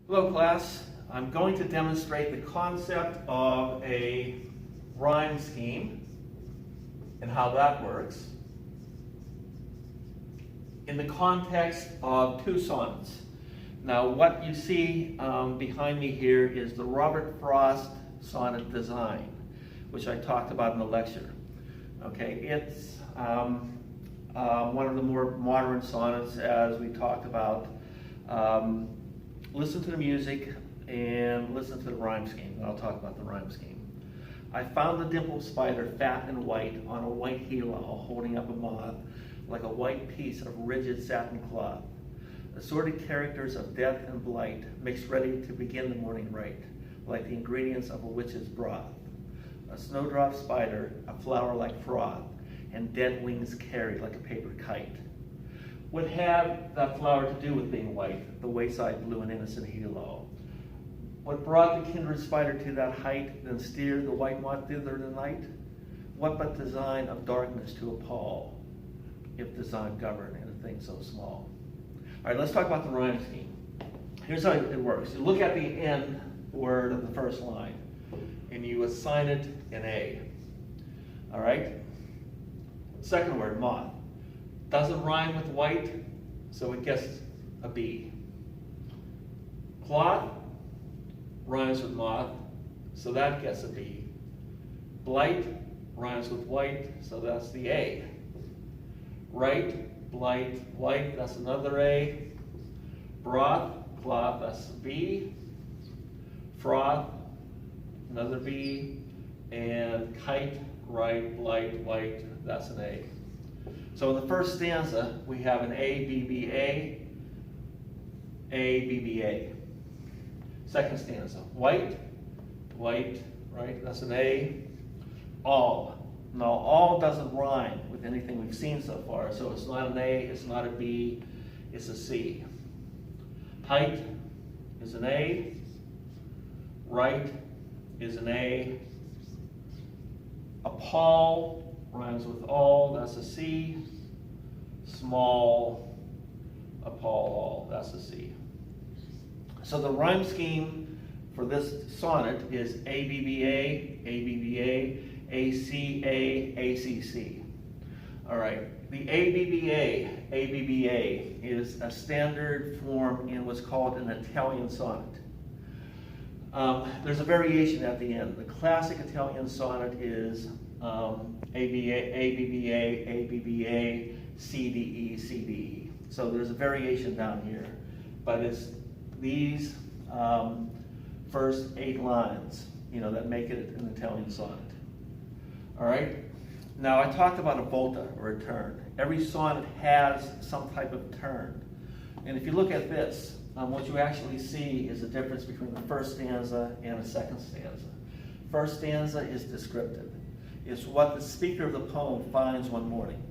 Hello class, I'm going to demonstrate the concept of a rhyme scheme and how that works in the context of two sonnets. Now what you see behind me here is the Robert Frost sonnet design, which I talked about in the lecture. Okay, it's one of the more modern sonnets, as we talked about. Listen to the music and listen to the rhyme scheme. I'll talk about the rhyme scheme. I found the dimpled spider fat and white on a white helo holding up a moth like a white piece of rigid satin cloth. Assorted characters of death and blight mixed ready to begin the morning rite, like the ingredients of a witch's broth. A snowdrop spider, a flower like froth, and dead wings carried like a paper kite. What had that flower to do with being white, the wayside blue and innocent halo? What brought the kindred spider to that height, then steered the white moth thither the night? What but design of darkness to appall, if design govern in a thing so small? All right, let's talk about the rhyme scheme. Here's how it works. You look at the end word of the first line, and you assign it an A. All right? Second word, moth. Doesn't rhyme with white, so it gets a B. Cloth rhymes with moth, so that gets a B. Blight rhymes with white, so that's the A. Right, blight, white, that's another A. Broth, cloth, that's a B. Froth, another B. And kite, right, blight, white, that's an A. So in the first stanza, we have an A, B, B, A, B, B, A. Second stanza, white, white, right, that's an A. All. Now, all doesn't rhyme with anything we've seen so far, so it's not an A, it's not a B, it's a C. Height is an A. Right is an A. Appall rhymes with all, that's a C. Small, appall all, that's a C. So the rhyme scheme for this sonnet is ABBA, ABBA, ACA, ACC. All right, the ABBA, ABBA is a standard form in what's called an Italian sonnet. There's a variation at the end. The classic Italian sonnet is ABBA, ABBA, CDE, CDE. So there's a variation down here, but it's these first 8 lines, that make it an Italian sonnet. All right. Now I talked about a volta, or a turn. Every sonnet has some type of turn, and if you look at this, what you actually see is the difference between the first stanza and the second stanza. First stanza is descriptive. It's what the speaker of the poem finds one morning.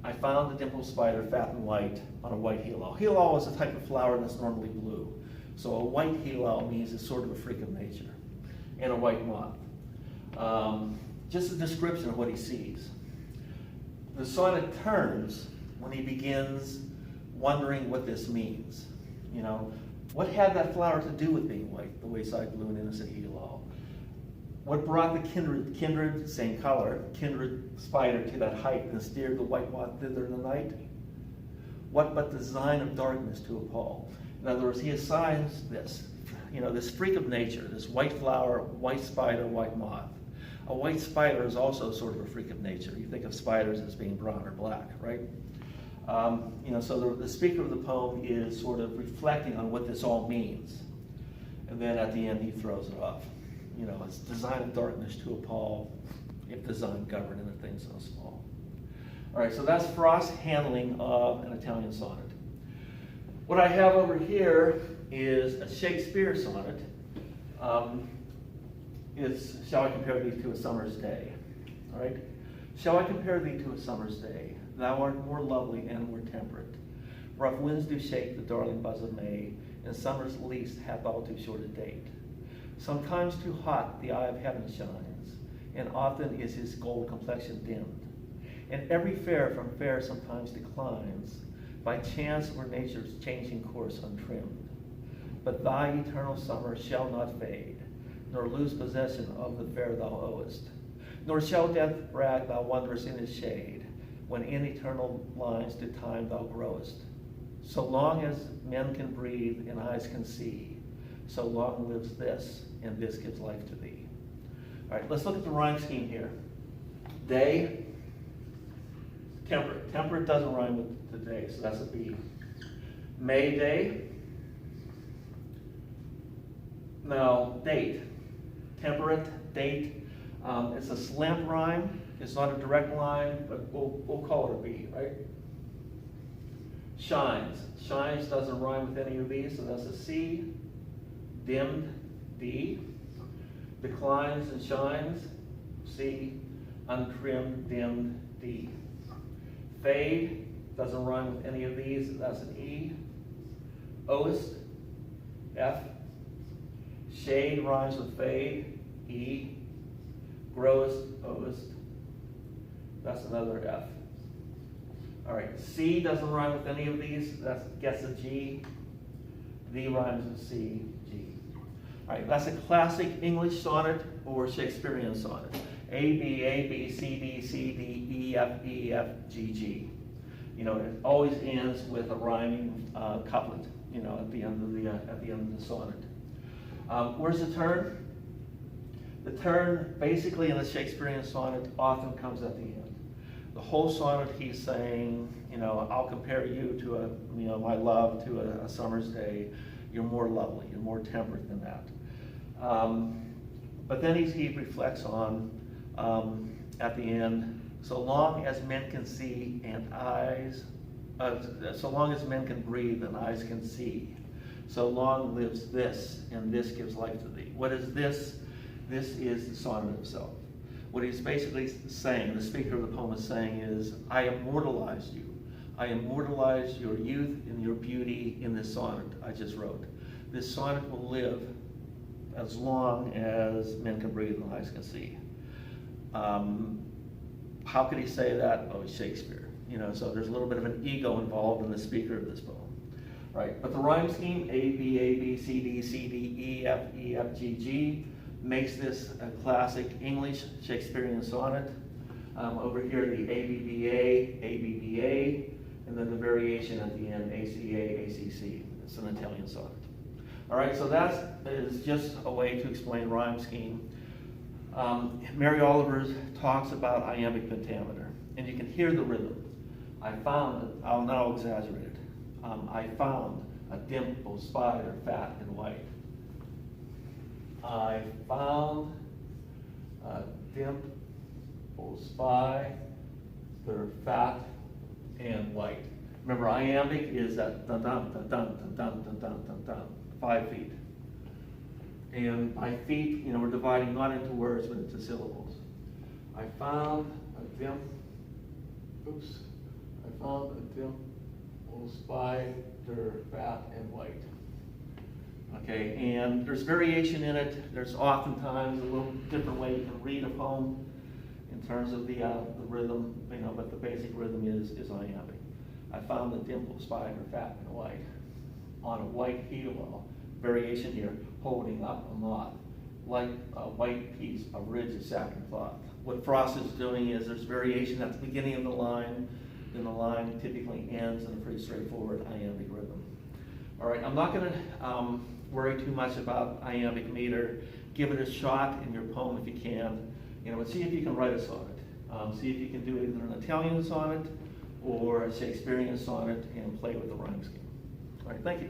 I found the dimpled spider fat and white on a white helo. Helo is a type of flower that's normally blue. So a white helo means it's sort of a freak of nature. And a white moth. Just a description of what he sees. The sonnet turns when he begins wondering what this means. What had that flower to do with being white, the wayside blue and innocent helo? What brought the kindred, same color, kindred spider to that height and steered the white moth thither in the night? What but design of darkness to appall? In other words, he assigns this, this freak of nature, this white flower, white spider, white moth. A white spider is also sort of a freak of nature. You think of spiders as being brown or black, right? So the speaker of the poem is sort of reflecting on what this all means. And then at the end, he throws it off. It's design of darkness to appall, if design govern in a thing so small. All right, so that's Frost's handling of an Italian sonnet. What I have over here is a Shakespeare sonnet. It's, shall I compare thee to a summer's day? All right. Shall I compare thee to a summer's day? Thou art more lovely and more temperate. Rough winds do shake the darling buzz of May, and summer's lease hath all too short a date. Sometimes too hot the eye of heaven shines, and often is his gold complexion dimmed. And every fair from fair sometimes declines, by chance or nature's changing course untrimmed. but thy eternal summer shall not fade, nor lose possession of the fair thou owest. Nor shall death brag thou wondrous in his shade, when in eternal lines to time thou growest. So long as men can breathe and eyes can see, so long lives this, and this gives life to thee. All right, let's look at the rhyme scheme here. Day, temperate. Temperate doesn't rhyme with the day, so that's a B. May Day. Now, date. Temperate, date. It's a slant rhyme. It's not a direct line, but we'll call it a B, right? Shines. Shines doesn't rhyme with any of these, so that's a C. Dimmed, D. Declines and shines, C. Untrimmed, dimmed, D. Fade doesn't rhyme with any of these, that's an E. Owest, F. Shade rhymes with fade, E. Growest, owest, that's another F. All right, C doesn't rhyme with any of these, that gets a G. D rhymes with C, G. All right, that's a classic English sonnet or Shakespearean sonnet. A, B, C, D, C, D, E, F, G, G. You know, it always ends with a rhyming couplet, you know, at the end of the sonnet. Where's the turn? The turn, basically in a Shakespearean sonnet, often comes at the end. The whole sonnet he's saying, you know, I'll compare you to my love to a summer's day. You're more lovely, you're more temperate than that. But then he reflects on, at the end, so long as men can see and so long as men can breathe and eyes can see, so long lives this, and this gives life to thee. What is this? This is the sonnet itself. What he's basically saying, the speaker of the poem is saying is, I immortalize you. I immortalize your youth and your beauty in this sonnet I just wrote. This sonnet will live as long as men can breathe and eyes can see. How could he say that? Oh, he's Shakespeare. You know, so there's a little bit of an ego involved in the speaker of this poem. Right, but the rhyme scheme, A, B, C, D, E, F, G, G, makes this a classic English Shakespearean sonnet. Over here, the ABBA, and then the variation at the end, ACA, ACC. It's an Italian sonnet. All right, so that is just a way to explain rhyme scheme. Mary Oliver talks about iambic pentameter, and you can hear the rhythm. I'll now exaggerate it. I found a dimpled spider, fat and white. I found a dimpled spider, fat and white. Remember, iambic is that dun dun dun dun dun dun dun dun dun dun, 5 feet. And by feet, you know, we're dividing not into words but into syllables. I found a dimpled spider, fat and white. Okay, and there's variation in it. There's oftentimes a little different way you can read a poem in terms of the rhythm, you know, but the basic rhythm is iambic. I found a dimpled spider, fat and white, on a white heel, variation here, holding up a moth, like a white piece of rigid satin cloth. What Frost is doing is there's variation at the beginning of the line, then the line typically ends in a pretty straightforward iambic rhythm. All right, I'm not going to worry too much about iambic meter. Give it a shot in your poem if you can. You know, but see if you can write a sonnet. See if you can do either an Italian sonnet or a Shakespearean sonnet and play with the rhyme scheme. All right, thank you.